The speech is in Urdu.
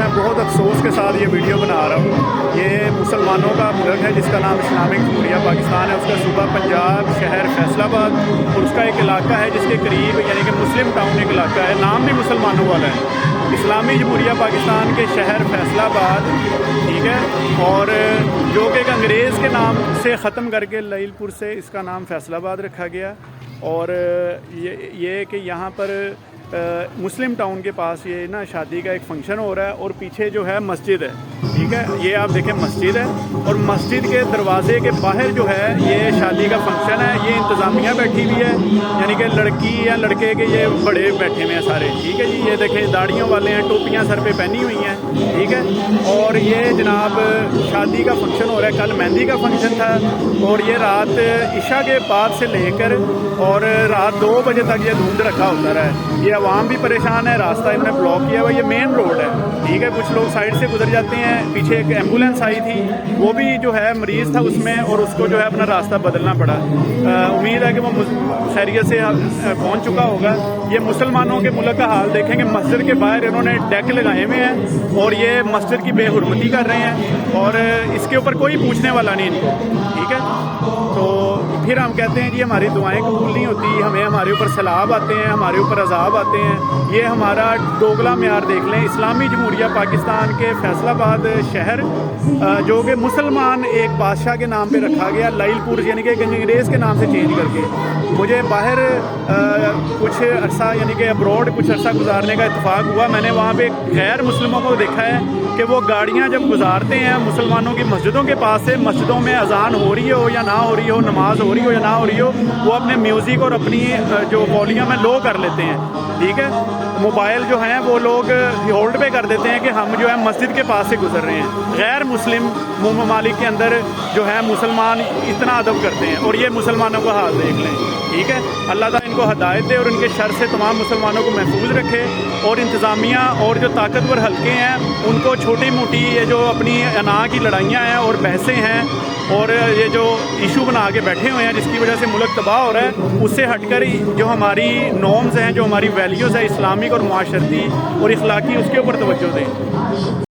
میں بہت افسوس کے ساتھ یہ ویڈیو بنا رہا ہوں۔ یہ مسلمانوں کا ملک ہے جس کا نام اسلامک جمہوریہ پاکستان ہے۔ اس کا صوبہ پنجاب، شہر فیصل آباد، اور اس کا ایک علاقہ ہے جس کے قریب یعنی کہ مسلم ٹاؤن ایک علاقہ ہے، نام بھی مسلمانوں والا ہے، اسلامی جمہوریہ پاکستان کے شہر فیصل آباد، ٹھیک ہے، اور جو کہ ایک انگریز کے نام سے ختم کر کے لیل پور سے اس کا نام فیصل آباد رکھا گیا۔ اور یہ کہ یہاں پر مسلم ٹاؤن کے پاس یہ نا شادی کا ایک فنکشن ہو رہا ہے، اور پیچھے جو ہے مسجد ہے، ٹھیک ہے، یہ آپ دیکھیں مسجد ہے، اور مسجد کے دروازے کے باہر جو ہے یہ شادی کا فنکشن ہے۔ یہ انتظامیہ بیٹھی ہوئی ہے، یعنی کہ لڑکی یا لڑکے کے یہ بڑے بیٹھے ہوئے ہیں سارے، ٹھیک ہے جی، یہ دیکھیں داڑھیوں والے ہیں، ٹوپیاں سر پہ پہنی ہوئی ہیں، ٹھیک ہے، اور یہ جناب شادی کا فنکشن ہو رہا ہے۔ کل مہندی کا فنکشن تھا، اور یہ رات عشاء کے بعد سے لے کر اور رات 2 بجے تک یہ دھوم دھڑکا ہوتا رہا ہے۔ یہ عوام بھی پریشان ہے، راستہ انہوں نے بلاک کیا ہوا، یہ مین روڈ ہے، ٹھیک ہے، کچھ لوگ سائڈ سے گزر جاتے ہیں۔ پیچھے ایک ایمبولینس آئی تھی، وہ بھی جو ہے مریض تھا اس میں، اور اس کو جو ہے اپنا راستہ بدلنا پڑا۔ امید ہے کہ وہ خیریت سے پہنچ چکا ہوگا۔ یہ مسلمانوں کے ملک کا حال دیکھیں کہ مسجد کے باہر انہوں نے ڈیک لگائے ہوئے ہیں، اور یہ مسجد کی بے حرمتی کر رہے ہیں، اور اس کے اوپر کوئی پوچھنے والا نہیں ان کو، ٹھیک ہے۔ تو پھر ہم کہتے ہیں جی ہماری دعائیں قبول نہیں ہوتی، ہمارے اوپر سیلاب آتے ہیں، ہمارے اوپر عذاب آتے ہیں۔ یہ ہمارا دوگلا معیار دیکھ لیں۔ اسلامی جمہوریہ پاکستان کے فیصل آباد شہر جو کہ مسلمان ایک بادشاہ کے نام پہ رکھا گیا، لیل پور، یعنی کہ ایک انگریز کے نام سے چینج کر کے۔ مجھے باہر کچھ عرصہ یعنی کہ ابروڈ کچھ عرصہ گزارنے کا اتفاق ہوا۔ میں نے وہاں پہ غیر مسلموں کو دیکھا ہے کہ وہ گاڑیاں جب گزارتے ہیں مسلمانوں کی مسجدوں کے پاس سے، مسجدوں میں اذان ہو رہی ہو یا نہ ہو رہی ہو، نماز ہو رہی ہو یا نہ ہو رہی ہو، وہ اپنے میوزک اور اپنی جو والیوم ہے لو کر لیتے ہیں، ٹھیک ہے، موبائل جو ہیں وہ لوگ ہولڈ پہ کر دیتے ہیں کہ ہم جو ہے مسجد کے پاس سے گزر رہے ہیں۔ غیر مسلم ممالک کے اندر جو ہے مسلمان اتنا ادب کرتے ہیں، اور یہ مسلمانوں کا حال دیکھ لیں، ٹھیک ہے۔ اللہ تعالیٰ ان کو ہدایت دے اور ان کے شر سے تمام مسلمانوں کو محفوظ رکھے، اور انتظامیہ اور جو طاقتور حلقے ہیں ان کو چھوٹی موٹی یہ جو اپنی انا کی لڑائیاں ہیں اور بحثیں ہیں اور یہ جو ایشو بنا کے بیٹھے ہوئے ہیں جس کی وجہ سے ملک تباہ ہو رہا ہے، اس سے ہٹ کر جو ہماری نارمز ہیں، جو ہماری ویلیوز ہیں اسلامک اور معاشرتی اور اخلاقی، اس کے اوپر توجہ دیں۔